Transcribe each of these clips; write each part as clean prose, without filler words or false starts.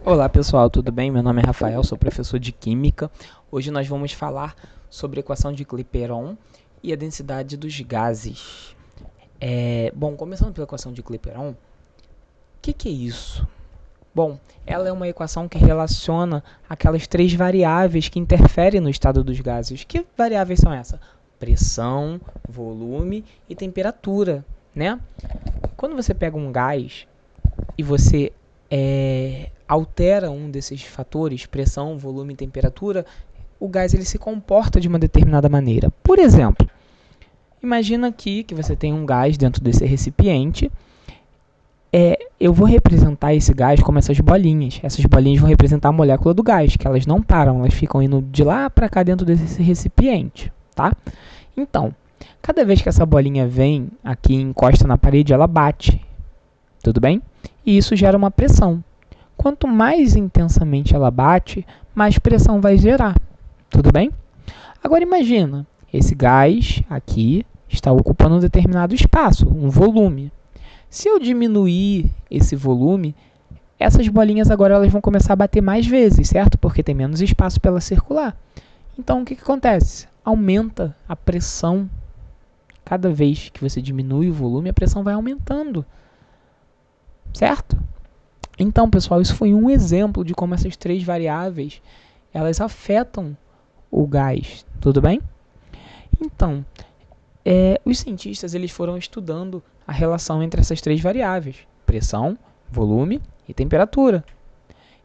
Olá pessoal, tudo bem? Meu nome é Rafael, sou professor de Química. Hoje nós vamos falar sobre a equação de Clapeyron e a densidade dos gases. Começando pela equação de Clapeyron, o que é isso? Bom, ela é uma equação que relaciona aquelas três variáveis que interferem no estado dos gases. Que variáveis são essas? Pressão, volume e temperatura, né? Quando você pega um gás e você altera um desses fatores, pressão, volume e temperatura, o gás ele se comporta de uma determinada maneira. Por exemplo, imagina aqui que você tem um gás dentro desse recipiente. Eu vou representar esse gás como essas bolinhas. Essas bolinhas vão representar a molécula do gás, que elas não param, elas ficam indo de lá para cá dentro desse recipiente, tá? Então, cada vez que essa bolinha vem aqui e encosta na parede, ela bate, tudo bem? E isso gera uma pressão. Quanto mais intensamente ela bate, mais pressão vai gerar, tudo bem? Agora imagina, esse gás aqui está ocupando um determinado espaço, um volume. Se eu diminuir esse volume, essas bolinhas agora elas vão começar a bater mais vezes, certo? Porque tem menos espaço para ela circular. Então, o que acontece? Aumenta a pressão. Cada vez que você diminui o volume, a pressão vai aumentando, certo? Então, pessoal, isso foi um exemplo de como essas três variáveis elas afetam o gás, tudo bem? Então, os cientistas eles foram estudando a relação entre essas três variáveis, pressão, volume e temperatura.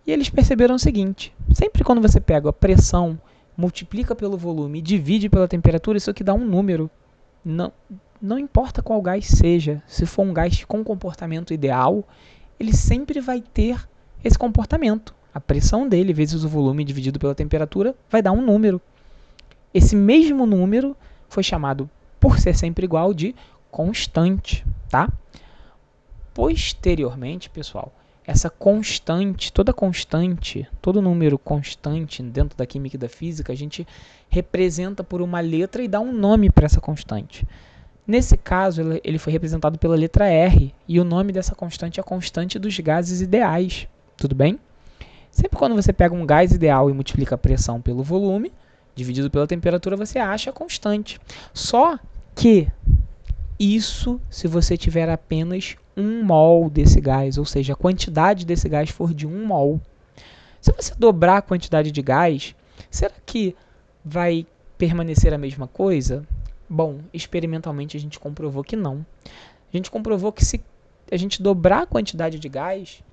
E eles perceberam o seguinte, sempre quando você pega a pressão, multiplica pelo volume e divide pela temperatura, isso aqui dá um número. Não importa qual gás seja, se for um gás com comportamento ideal, ele sempre vai ter esse comportamento. A pressão dele vezes o volume dividido pela temperatura vai dar um número. Esse mesmo número foi chamado, por ser sempre igual, de constante, tá? Posteriormente, pessoal, essa constante, todo número constante dentro da química e da física, a gente representa por uma letra e dá um nome para essa constante. Nesse caso, ele foi representado pela letra R, e o nome dessa constante é a constante dos gases ideais, tudo bem? Sempre quando você pega um gás ideal e multiplica a pressão pelo volume, dividido pela temperatura, você acha a constante. Só que isso se você tiver apenas 1 mol desse gás, ou seja, a quantidade desse gás for de 1 mol. Se você dobrar a quantidade de gás, será que vai permanecer a mesma coisa? Bom, experimentalmente a gente comprovou que não. A gente comprovou que se a gente dobrar a quantidade de gás,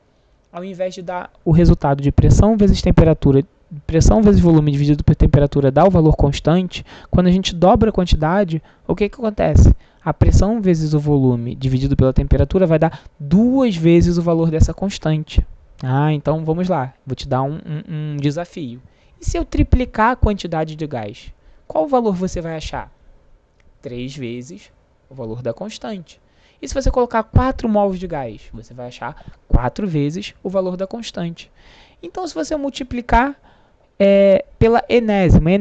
ao invés de dar o resultado de pressão vezes temperatura, pressão vezes volume dividido por temperatura dá o valor constante, quando a gente dobra a quantidade, o que acontece? A pressão vezes o volume dividido pela temperatura vai dar 2 vezes o valor dessa constante. Então vamos lá, vou te dar um desafio. E se eu triplicar a quantidade de gás? Qual o valor você vai achar? 3 vezes o valor da constante. E se você colocar 4 mols de gás, você vai achar 4 vezes o valor da constante. Então, se você multiplicar pela enésima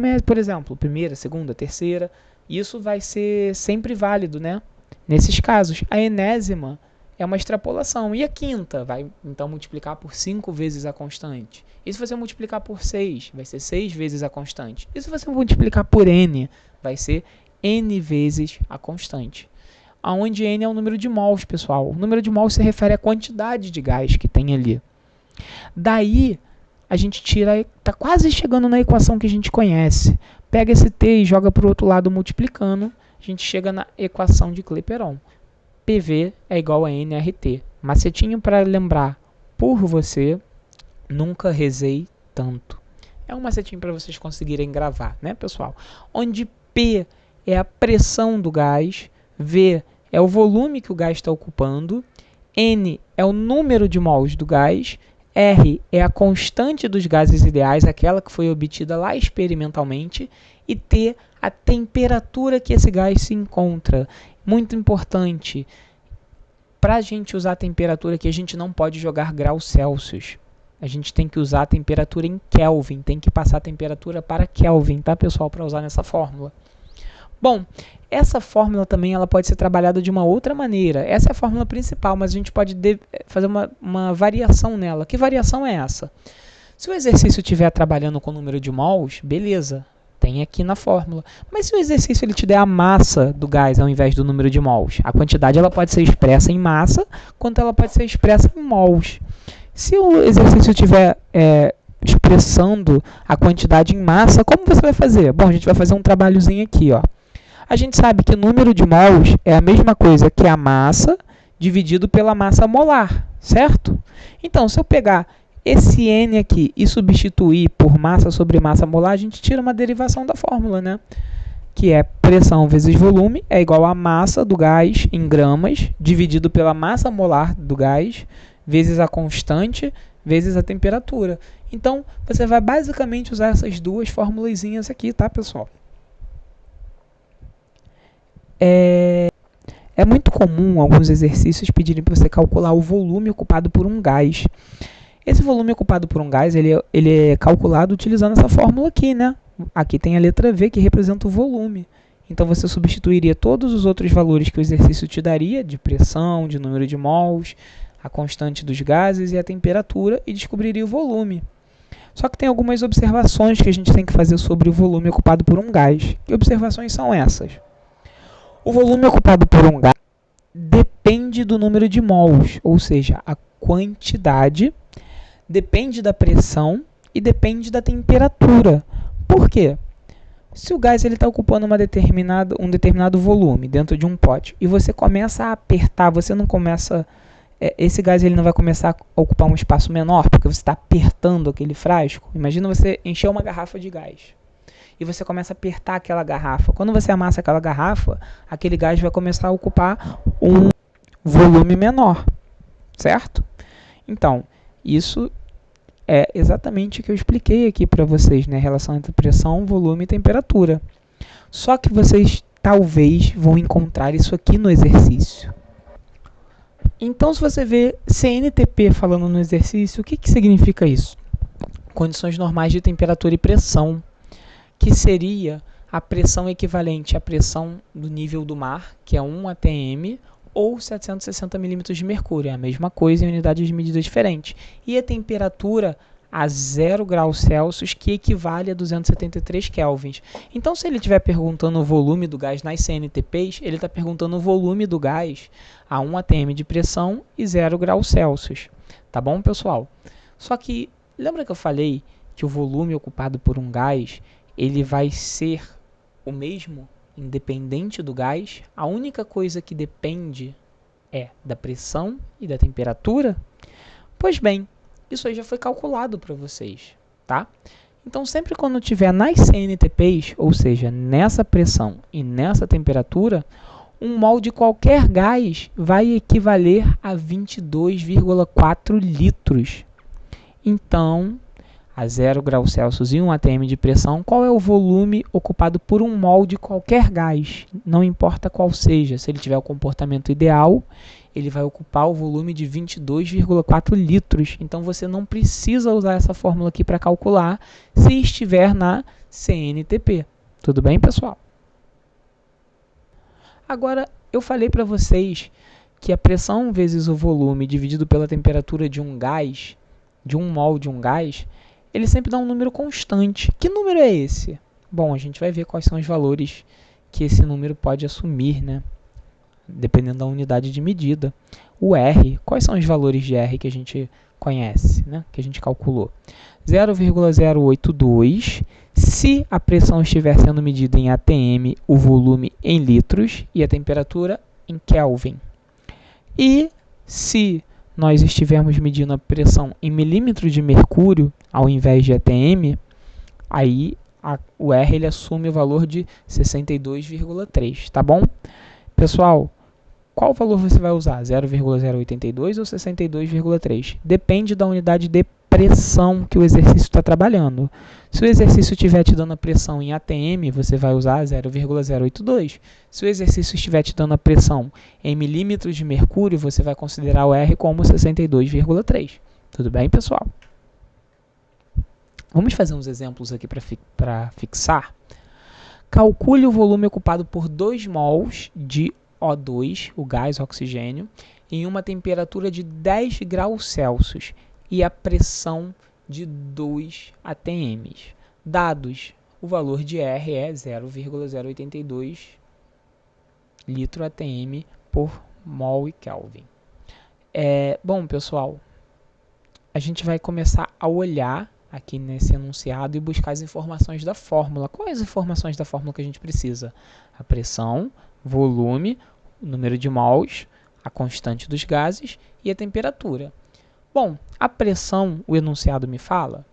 é, por exemplo, primeira, segunda, terceira, isso vai ser sempre válido, né? Nesses casos, a enésima é uma extrapolação. E a quinta vai, então, multiplicar por 5 vezes a constante. E se você multiplicar por 6, vai ser 6 vezes a constante. E se você multiplicar por n, vai ser n vezes a constante. Onde n é o número de mols, pessoal. O número de mols se refere à quantidade de gás que tem ali. Daí, a gente está quase chegando na equação que a gente conhece. Pega esse t e joga para o outro lado multiplicando, a gente chega na equação de Clapeyron. PV é igual a nRT. Macetinho para lembrar por você, nunca rezei tanto. É um macetinho para vocês conseguirem gravar, né, pessoal? Onde P é a pressão do gás, V é o volume que o gás está ocupando, N é o número de mols do gás, R é a constante dos gases ideais, aquela que foi obtida lá experimentalmente, e T, a temperatura que esse gás se encontra. Muito importante, para a gente usar a temperatura aqui, a gente não pode jogar graus Celsius. A gente tem que usar a temperatura em Kelvin, tem que passar a temperatura para Kelvin, tá, pessoal, para usar nessa fórmula. Bom, essa fórmula também ela pode ser trabalhada de uma outra maneira. Essa é a fórmula principal, mas a gente pode fazer uma variação nela. Que variação é essa? Se o exercício estiver trabalhando com o número de mols, beleza, tem aqui na fórmula. Mas se o exercício ele te der a massa do gás ao invés do número de mols, a quantidade ela pode ser expressa em massa, quanto ela pode ser expressa em mols. Se o exercício estiver expressando a quantidade em massa, como você vai fazer? Bom, a gente vai fazer um trabalhozinho aqui, ó. A gente sabe que o número de mols é a mesma coisa que a massa dividido pela massa molar, certo? Então, se eu pegar esse N aqui e substituir por massa sobre massa molar, a gente tira uma derivação da fórmula, né? Que é pressão vezes volume é igual a massa do gás em gramas dividido pela massa molar do gás vezes a constante vezes a temperatura. Então, você vai basicamente usar essas duas formulazinhas aqui, tá, pessoal? É muito comum alguns exercícios pedirem para você calcular o volume ocupado por um gás. Esse volume ocupado por um gás, ele é calculado utilizando essa fórmula aqui, né? Aqui tem a letra V, que representa o volume. Então, você substituiria todos os outros valores que o exercício te daria, de pressão, de número de mols, a constante dos gases e a temperatura, e descobriria o volume. Só que tem algumas observações que a gente tem que fazer sobre o volume ocupado por um gás. Que observações são essas? O volume ocupado por um gás depende do número de mols, ou seja, a quantidade depende da pressão e depende da temperatura. Por quê? Se o gás está ocupando um determinado volume dentro de um pote e você começa a apertar, você não começa... esse gás ele não vai começar a ocupar um espaço menor porque você está apertando aquele frasco. Imagina você encher uma garrafa de gás e você começa a apertar aquela garrafa. Quando você amassa aquela garrafa, aquele gás vai começar a ocupar um volume menor, certo? Então, isso é exatamente o que eu expliquei aqui para vocês, né? A relação entre pressão, volume e temperatura. Só que vocês talvez vão encontrar isso aqui no exercício. Então, se você vê CNTP falando no exercício, o que significa isso? Condições normais de temperatura e pressão, que seria a pressão equivalente à pressão do nível do mar, que é 1 atm, ou 760 milímetros de mercúrio, é a mesma coisa em unidades de medida diferentes. E a temperatura a 0 graus Celsius, que equivale a 273 kelvins. Então, se ele estiver perguntando o volume do gás nas CNTPs, ele está perguntando o volume do gás a 1 atm de pressão e 0 graus Celsius. Tá bom, pessoal? Só que, lembra que eu falei que o volume ocupado por um gás ele vai ser o mesmo, independente do gás? A única coisa que depende é da pressão e da temperatura? Pois bem, isso aí já foi calculado para vocês, tá? Então, sempre quando tiver nas CNTPs, ou seja, nessa pressão e nessa temperatura, um mol de qualquer gás vai equivaler a 22,4 litros. Então, a 0 graus Celsius e 1 atm de pressão, qual é o volume ocupado por um mol de qualquer gás? Não importa qual seja, se ele tiver o comportamento ideal, ele vai ocupar o volume de 22,4 litros. Então, você não precisa usar essa fórmula aqui para calcular se estiver na CNTP. Tudo bem, pessoal? Agora, eu falei para vocês que a pressão vezes o volume dividido pela temperatura de um gás, de um mol de um gás, ele sempre dá um número constante. Que número é esse? Bom, a gente vai ver quais são os valores que esse número pode assumir, né? Dependendo da unidade de medida. O R, quais são os valores de R que a gente conhece, né? Que a gente calculou? 0,082 se a pressão estiver sendo medida em atm, o volume em litros e a temperatura em Kelvin. E se nós estivermos medindo a pressão em milímetros de mercúrio, ao invés de atm, aí o R ele assume o valor de 62,3, tá bom? Pessoal, qual valor você vai usar? 0,082 ou 62,3? Depende da unidade de pressão que o exercício está trabalhando. Se o exercício estiver te dando a pressão em atm, você vai usar 0,082. Se o exercício estiver te dando a pressão em milímetros de mercúrio, você vai considerar o R como 62,3. Tudo bem, pessoal? Vamos fazer uns exemplos aqui para fixar. Calcule o volume ocupado por 2 mols de O2, o gás oxigênio, em uma temperatura de 10 graus Celsius e a pressão de 2 atm. Dados: o valor de R é 0,082 litro atm por mol e Kelvin. Bom, pessoal, a gente vai começar a olhar aqui nesse enunciado e buscar as informações da fórmula. Quais as informações da fórmula que a gente precisa? A pressão, volume, o número de mols, a constante dos gases e a temperatura. Bom, a pressão, o enunciado me fala,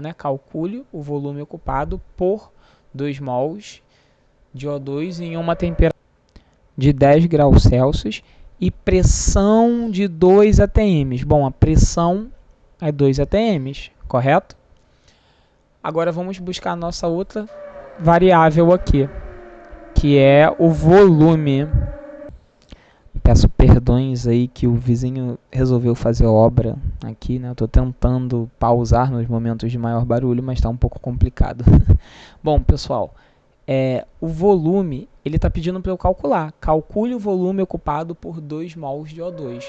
né? Calcule o volume ocupado por 2 mols de O2 em uma temperatura de 10 graus Celsius e pressão de 2 atm. Bom, a pressão é 2 atm, correto? Agora vamos buscar a nossa outra variável aqui, que é o volume. Peço perdões aí que o vizinho resolveu fazer obra aqui, né? Eu estou tentando pausar nos momentos de maior barulho, mas está um pouco complicado. Bom, pessoal, o volume, ele está pedindo para eu calcular. Calcule o volume ocupado por 2 mols de O2.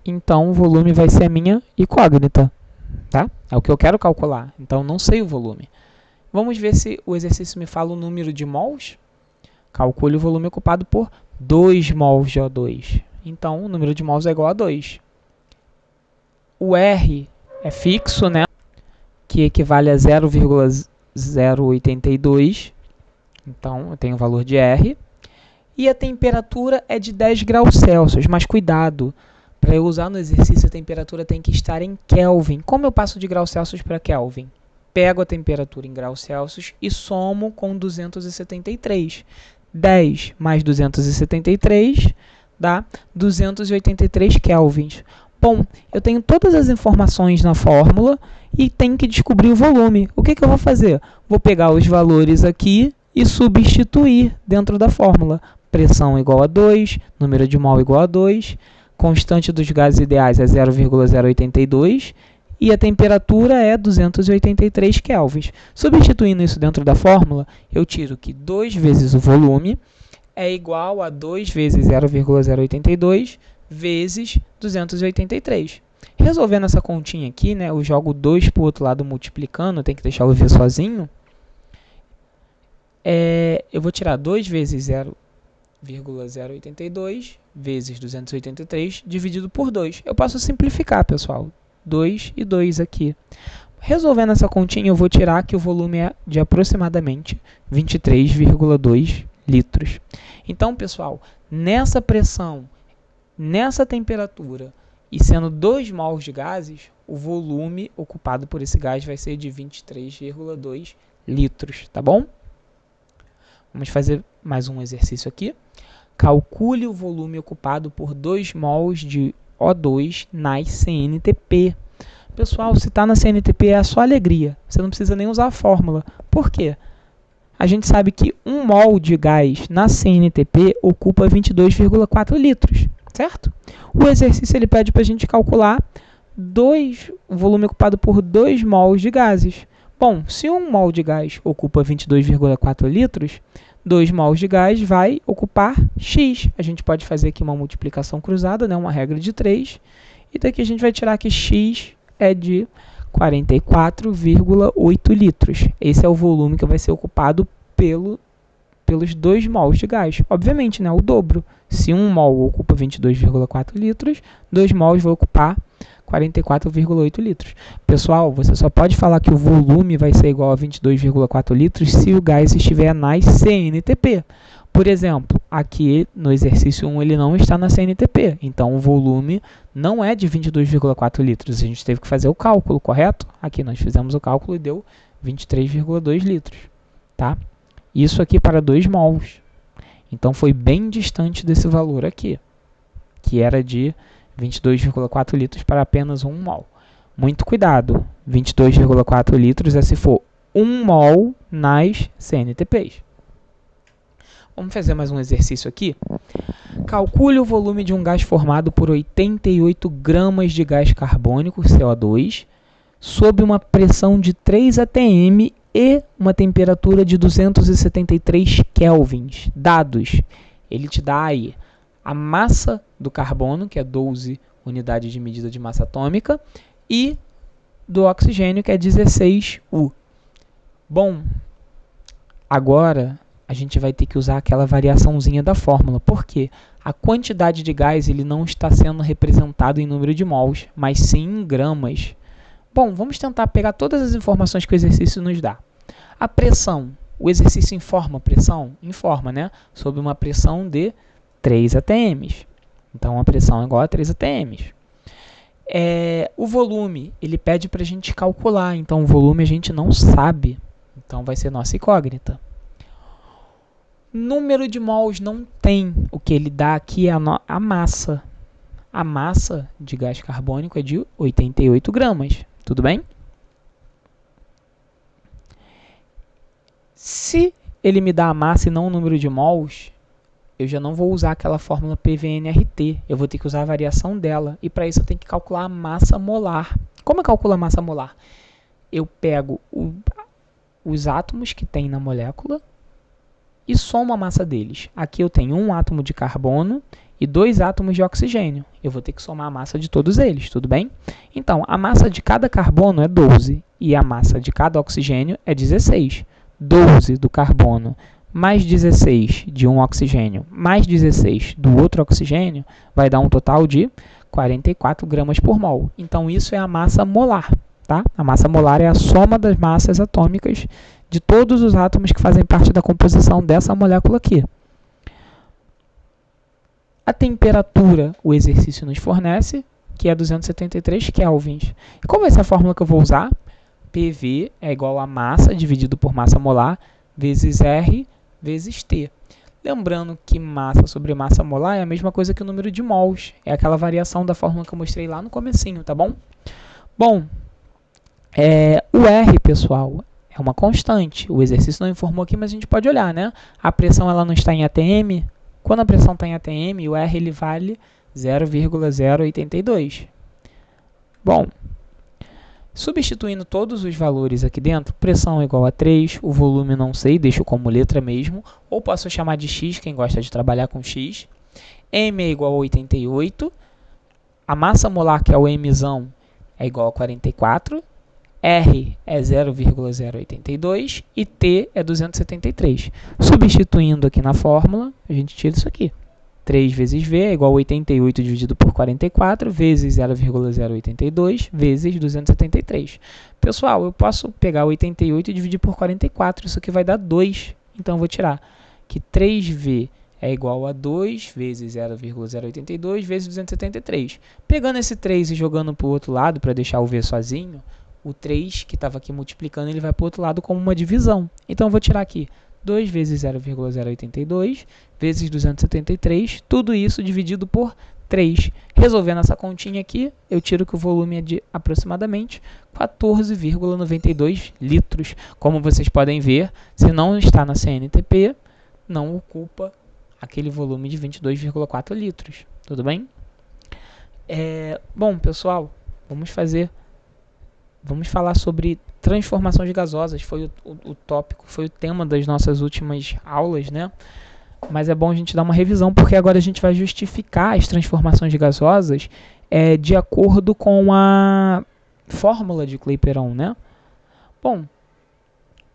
Então, o volume vai ser a minha incógnita, tá? É o que eu quero calcular, então não sei o volume. Vamos ver se o exercício me fala o número de mols. Calcule o volume ocupado por 2 mols de O2. Então, o número de mols é igual a 2. O R é fixo, né? Que equivale a 0,082. Então, eu tenho o valor de R. E a temperatura é de 10 graus Celsius. Mas cuidado, para eu usar no exercício, a temperatura tem que estar em Kelvin. Como eu passo de graus Celsius para Kelvin? Pego a temperatura em graus Celsius e somo com 273. 10 mais 273 dá 283 kelvins. Bom, eu tenho todas as informações na fórmula e tenho que descobrir o volume. O que eu vou fazer? Vou pegar os valores aqui e substituir dentro da fórmula. Pressão igual a 2, número de mol igual a 2, constante dos gases ideais é 0,082 e a temperatura é 283 kelvins. Substituindo isso dentro da fórmula, eu tiro que 2 vezes o volume é igual a 2 vezes 0,082 vezes 283. Resolvendo essa continha aqui, né, eu jogo 2 para o outro lado multiplicando, tem que deixar o v sozinho. Eu vou tirar 2 vezes 0,082 vezes 283 dividido por 2. Eu posso simplificar, pessoal. 2 e 2 aqui. Resolvendo essa continha, eu vou tirar que o volume é de aproximadamente 23,2 litros. Então, pessoal, nessa pressão, nessa temperatura e sendo 2 mols de gases, o volume ocupado por esse gás vai ser de 23,2 litros, tá bom? Vamos fazer mais um exercício aqui. Calcule o volume ocupado por 2 mols de O2 nas CNTP. Pessoal, se está na CNTP é só alegria. Você não precisa nem usar a fórmula. Por quê? A gente sabe que 1 mol de gás na CNTP ocupa 22,4 litros, certo? O exercício ele pede para a gente calcular o volume ocupado por 2 mols de gases. Bom, se 1 mol de gás ocupa 22,4 litros, 2 mols de gás vai ocupar X. A gente pode fazer aqui uma multiplicação cruzada, né? Uma regra de 3. E daqui a gente vai tirar que X é de 44,8 litros. Esse é o volume que vai ser ocupado pelos 2 mols de gás. Obviamente, né? O dobro. Se 1 mol ocupa 22,4 litros, 2 mols vai ocupar 44,8 litros. Pessoal, você só pode falar que o volume vai ser igual a 22,4 litros se o gás estiver nas CNTP. Por exemplo, aqui no exercício 1 ele não está na CNTP, então o volume não é de 22,4 litros. A gente teve que fazer o cálculo, correto? Aqui nós fizemos o cálculo e deu 23,2 litros. Tá? Isso aqui para 2 mols. Então foi bem distante desse valor aqui, que era de 22,4 litros para apenas 1 mol. Muito cuidado, 22,4 litros é se for 1 mol nas CNTPs. Vamos fazer mais um exercício aqui. Calcule o volume de um gás formado por 88 gramas de gás carbônico, CO2, sob uma pressão de 3 atm e uma temperatura de 273 kelvins. Dados, ele te dá aí a massa do carbono, que é 12 unidades de medida de massa atômica, e do oxigênio, que é 16 U. Bom, agora a gente vai ter que usar aquela variaçãozinha da fórmula. Por quê? A quantidade de gás ele não está sendo representado em número de mols, mas sim em gramas. Bom, vamos tentar pegar todas as informações que o exercício nos dá. A pressão. O exercício informa a pressão? Informa, né? Sob uma pressão de 3 atm. Então, a pressão é igual a 3 atm. O volume, ele pede para a gente calcular. Então, o volume a gente não sabe. Então, vai ser nossa incógnita. Número de mols não tem. O que ele dá aqui é a massa. A massa de gás carbônico é de 88 gramas. Tudo bem? Se ele me dá a massa e não o número de mols, eu já não vou usar aquela fórmula PVNRT. Eu vou ter que usar a variação dela. E para isso eu tenho que calcular a massa molar. Como eu calculo a massa molar? Eu pego os átomos que tem na molécula e somo a massa deles. Aqui eu tenho um átomo de carbono e 2 átomos de oxigênio. Eu vou ter que somar a massa de todos eles, tudo bem? Então, a massa de cada carbono é 12 e a massa de cada oxigênio é 16. 12 do carbono mais 16 de um oxigênio mais 16 do outro oxigênio vai dar um total de 44 gramas por mol. Então, isso é a massa molar. Tá? A massa molar é a soma das massas atômicas de todos os átomos que fazem parte da composição dessa molécula aqui. A temperatura o exercício nos fornece, que é 273 kelvins. E qual vai ser a fórmula que eu vou usar? PV é igual a massa dividido por massa molar vezes R vezes T. Lembrando que massa sobre massa molar é a mesma coisa que o número de mols. É aquela variação da fórmula que eu mostrei lá no comecinho, tá bom? Bom, o R, pessoal, é uma constante. O exercício não informou aqui, mas a gente pode olhar, né? A pressão ela não está em atm. Quando a pressão está em atm, o R ele vale 0,082. Bom, substituindo todos os valores aqui dentro, pressão é igual a 3, o volume não sei, deixo como letra mesmo, ou posso chamar de X, quem gosta de trabalhar com X. M é igual a 88, a massa molar, que é o Mzão, é igual a 44, R é 0,082 e T é 273. Substituindo aqui na fórmula, a gente tira isso aqui. 3 vezes V é igual a 88 dividido por 44, vezes 0,082, vezes 273. Pessoal, eu posso pegar 88 e dividir por 44, isso aqui vai dar 2. Então, eu vou tirar que 3V é igual a 2 vezes 0,082 vezes 273. Pegando esse 3 e jogando para o outro lado, para deixar o V sozinho, o 3 que estava aqui multiplicando, ele vai para o outro lado como uma divisão. Então, eu vou tirar aqui 2 vezes 0,082 vezes 273, tudo isso dividido por 3. Resolvendo essa continha aqui, eu tiro que o volume é de aproximadamente 14,92 litros. Como vocês podem ver, se não está na CNTP, não ocupa aquele volume de 22,4 litros. Tudo bem? Bom, pessoal, vamos falar sobre transformações gasosas. Foi o tópico, foi o tema das nossas últimas aulas, né? Mas é bom a gente dar uma revisão, porque agora a gente vai justificar as transformações gasosas de acordo com a fórmula de Clapeyron, né? Bom,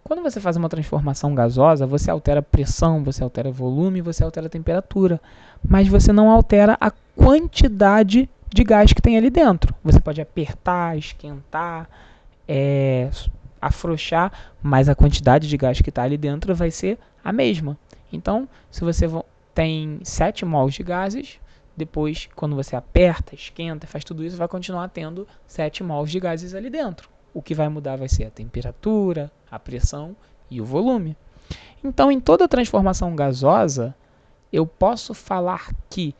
quando você faz uma transformação gasosa, você altera a pressão, você altera o volume, você altera a temperatura, mas você não altera a quantidade de gás que tem ali dentro. Você pode apertar, esquentar, afrouxar, mas a quantidade de gás que está ali dentro vai ser a mesma. Então, se você tem 7 mols de gases, depois, quando você aperta, esquenta, faz tudo isso, vai continuar tendo 7 mols de gases ali dentro. O que vai mudar vai ser a temperatura, a pressão e o volume. Então, em toda transformação gasosa, eu posso falar que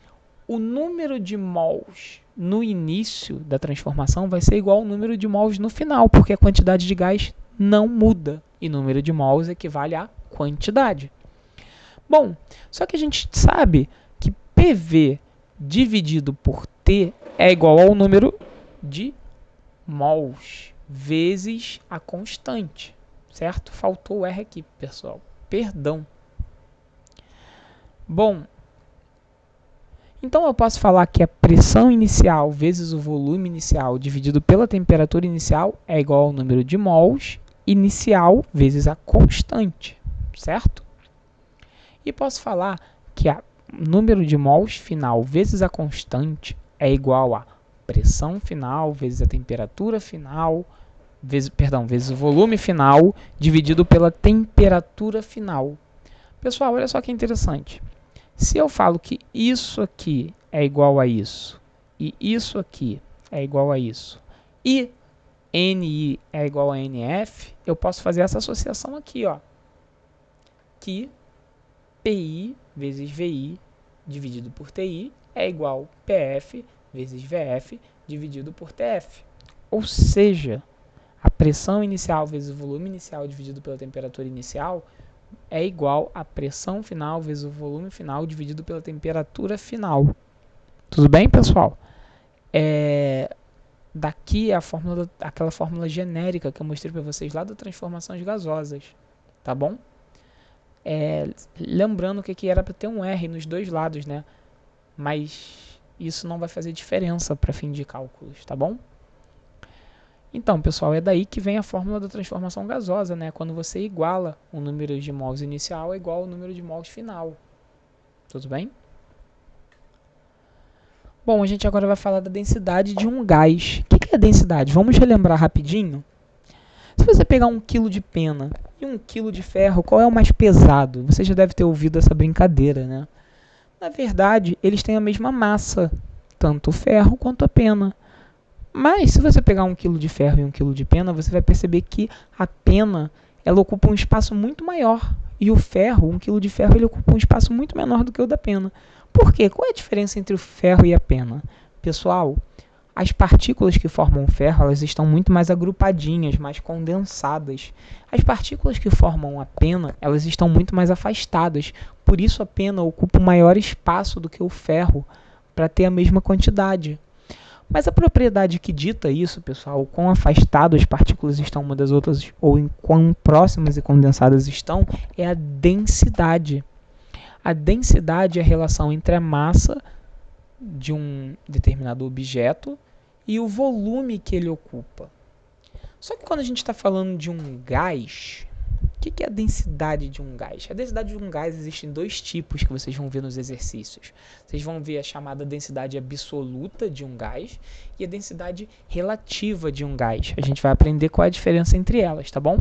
o número de mols no início da transformação vai ser igual ao número de mols no final, porque a quantidade de gás não muda. E número de mols equivale à quantidade. Bom, só que a gente sabe que PV dividido por T é igual ao número de mols vezes a constante. certo? Faltou o R aqui, pessoal. Perdão. Bom, então eu posso falar que a pressão inicial vezes o volume inicial dividido pela temperatura inicial é igual ao número de mols inicial vezes a constante, certo? E posso falar que o número de mols final vezes a constante é igual a pressão final vezes a temperatura final, vezes o volume final dividido pela temperatura final. Pessoal, olha só que interessante. Se eu falo que isso aqui é igual a isso, e isso aqui é igual a isso, e NI é igual a NF, eu posso fazer essa associação aqui, ó, que PI vezes VI dividido por TI é igual a PF vezes VF dividido por TF. Ou seja, a pressão inicial vezes o volume inicial dividido pela temperatura inicial é igual a pressão final vezes o volume final dividido pela temperatura final. Tudo bem, pessoal? Daqui é aquela fórmula genérica que eu mostrei para vocês lá das transformações gasosas, tá bom? Lembrando que aqui era para ter um R nos dois lados, né? Mas isso não vai fazer diferença para fim de cálculos, tá bom? Então, pessoal, é daí que vem a fórmula da transformação gasosa, né? Quando você iguala o número de mols inicial é igual ao número de mols final. Tudo bem? Bom, a gente agora vai falar da densidade de um gás. O que é a densidade? Vamos relembrar rapidinho. Se você pegar 1 kg de pena e 1 kg de ferro, qual é o mais pesado? Você já deve ter ouvido essa brincadeira, né? Na verdade, eles têm a mesma massa, tanto o ferro quanto a pena. Mas, se você pegar 1 kg de ferro e 1 kg de pena, você vai perceber que a pena ela ocupa um espaço muito maior. E o ferro, 1 kg de ferro, ele ocupa um espaço muito menor do que o da pena. Por quê? Qual é a diferença entre o ferro e a pena? Pessoal, as partículas que formam o ferro elas estão muito mais agrupadinhas, mais condensadas. As partículas que formam a pena elas estão muito mais afastadas. Por isso a pena ocupa um maior espaço do que o ferro para ter a mesma quantidade. Mas a propriedade que dita isso, pessoal, o quão afastado as partículas estão umas das outras ou em quão próximas e condensadas estão, é a densidade. A densidade é a relação entre a massa de um determinado objeto e o volume que ele ocupa. Só que quando a gente está falando de um gás, o que é a densidade de um gás? A densidade de um gás existem dois tipos que vocês vão ver nos exercícios. Vocês vão ver a chamada densidade absoluta de um gás e a densidade relativa de um gás. A gente vai aprender qual é a diferença entre elas, tá bom?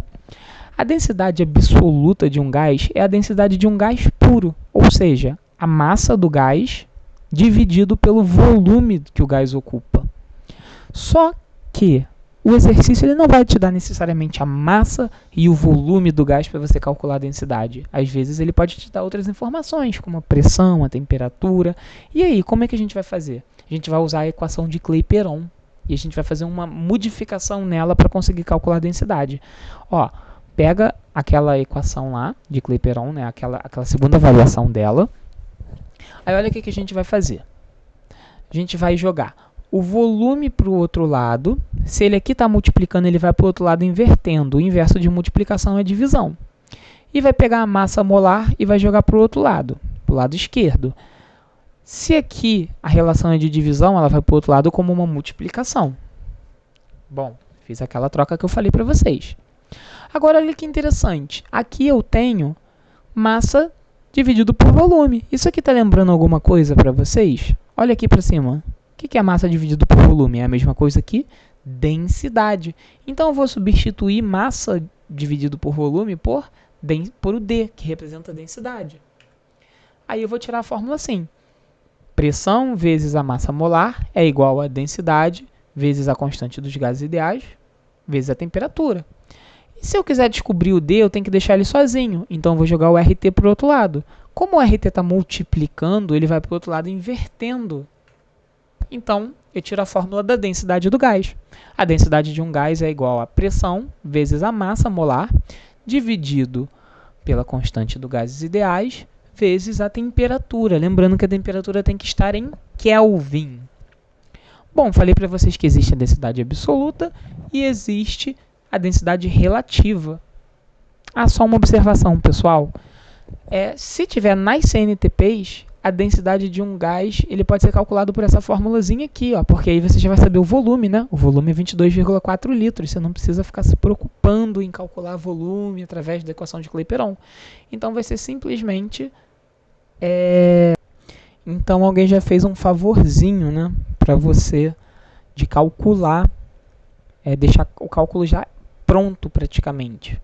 A densidade absoluta de um gás é a densidade de um gás puro, ou seja, a massa do gás dividido pelo volume que o gás ocupa. Só que o exercício ele não vai te dar necessariamente a massa e o volume do gás para você calcular a densidade. Às vezes ele pode te dar outras informações, como a pressão, a temperatura. E aí, como é que a gente vai fazer? A gente vai usar a equação de Clapeyron e a gente vai fazer uma modificação nela para conseguir calcular a densidade. Ó, pega aquela equação lá de Clapeyron, né, aquela segunda variação dela. Aí olha o que a gente vai fazer. A gente vai jogar o volume para o outro lado. Se ele aqui está multiplicando, ele vai para o outro lado invertendo. O inverso de multiplicação é divisão. E vai pegar a massa molar e vai jogar para o outro lado, para o lado esquerdo. Se aqui a relação é de divisão, ela vai para o outro lado como uma multiplicação. Bom, fiz aquela troca que eu falei para vocês. Agora, olha que interessante. Aqui eu tenho massa dividido por volume. Isso aqui está lembrando alguma coisa para vocês? Olha aqui para cima. O que é massa dividido por volume? É a mesma coisa que densidade. Então, eu vou substituir massa dividido por volume por o D, que representa a densidade. Aí eu vou tirar a fórmula assim. Pressão vezes a massa molar é igual a densidade vezes a constante dos gases ideais vezes a temperatura. E se eu quiser descobrir o D, eu tenho que deixar ele sozinho. Então, eu vou jogar o RT para o outro lado. Como o RT está multiplicando, ele vai para o outro lado invertendo. Então, eu tiro a fórmula da densidade do gás. A densidade de um gás é igual a pressão vezes a massa molar, dividido pela constante dos gases ideais, vezes a temperatura. Lembrando que a temperatura tem que estar em Kelvin. Bom, falei para vocês que existe a densidade absoluta e existe a densidade relativa. Só uma observação, pessoal. Se tiver nas CNTPs, a densidade de um gás ele pode ser calculado por essa formulazinha aqui, ó, porque aí você já vai saber o volume, né? O volume é 22,4 litros. Você não precisa ficar se preocupando em calcular volume através da equação de Clapeyron. Então vai ser simplesmente... Então alguém já fez um favorzinho, né, para você de calcular, deixar o cálculo já pronto praticamente.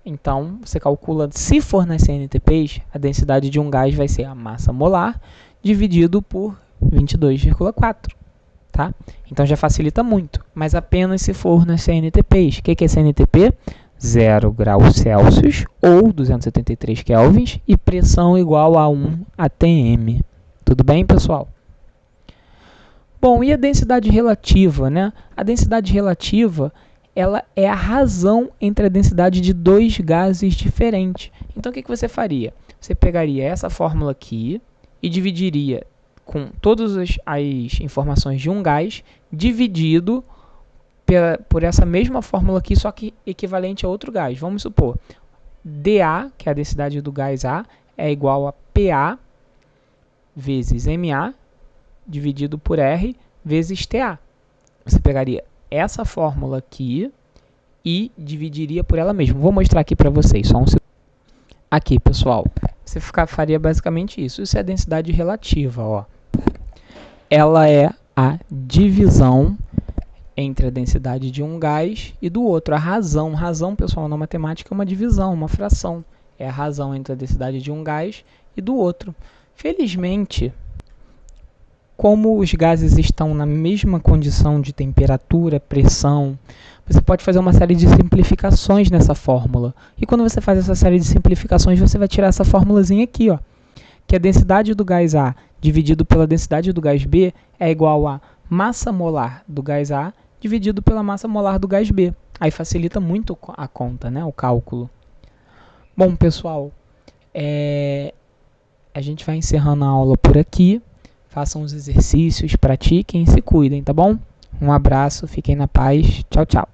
Então, você calcula, se for nas CNTPs, a densidade de um gás vai ser a massa molar dividido por 22,4, tá? Então, já facilita muito, mas apenas se for nas CNTPs. O que é CNTP? 0 graus Celsius ou 273 kelvins e pressão igual a 1 atm. Tudo bem, pessoal? Bom, e a densidade relativa, né? A densidade relativa, ela é a razão entre a densidade de dois gases diferentes. Então, o que você faria? Você pegaria essa fórmula aqui e dividiria com todas as informações de um gás, dividido por essa mesma fórmula aqui, só que equivalente a outro gás. Vamos supor, dA, que é a densidade do gás A, é igual a PA vezes MA, dividido por R, vezes TA. Você pegaria essa fórmula aqui e dividiria por ela mesma. Vou mostrar aqui para vocês, só um segundo. Aqui, pessoal, você faria basicamente isso. Isso é a densidade relativa, ó. Ela é a divisão entre a densidade de um gás e do outro. A razão, pessoal, na matemática é uma divisão, uma fração. É a razão entre a densidade de um gás e do outro. Felizmente, como os gases estão na mesma condição de temperatura, pressão, você pode fazer uma série de simplificações nessa fórmula. E quando você faz essa série de simplificações, você vai tirar essa formulazinha aqui, ó, que a densidade do gás A dividido pela densidade do gás B é igual a massa molar do gás A dividido pela massa molar do gás B. Aí facilita muito a conta, né, o cálculo. Bom, pessoal, a gente vai encerrando a aula por aqui. Façam os exercícios, pratiquem e se cuidem, tá bom? Um abraço, fiquem na paz. Tchau, tchau.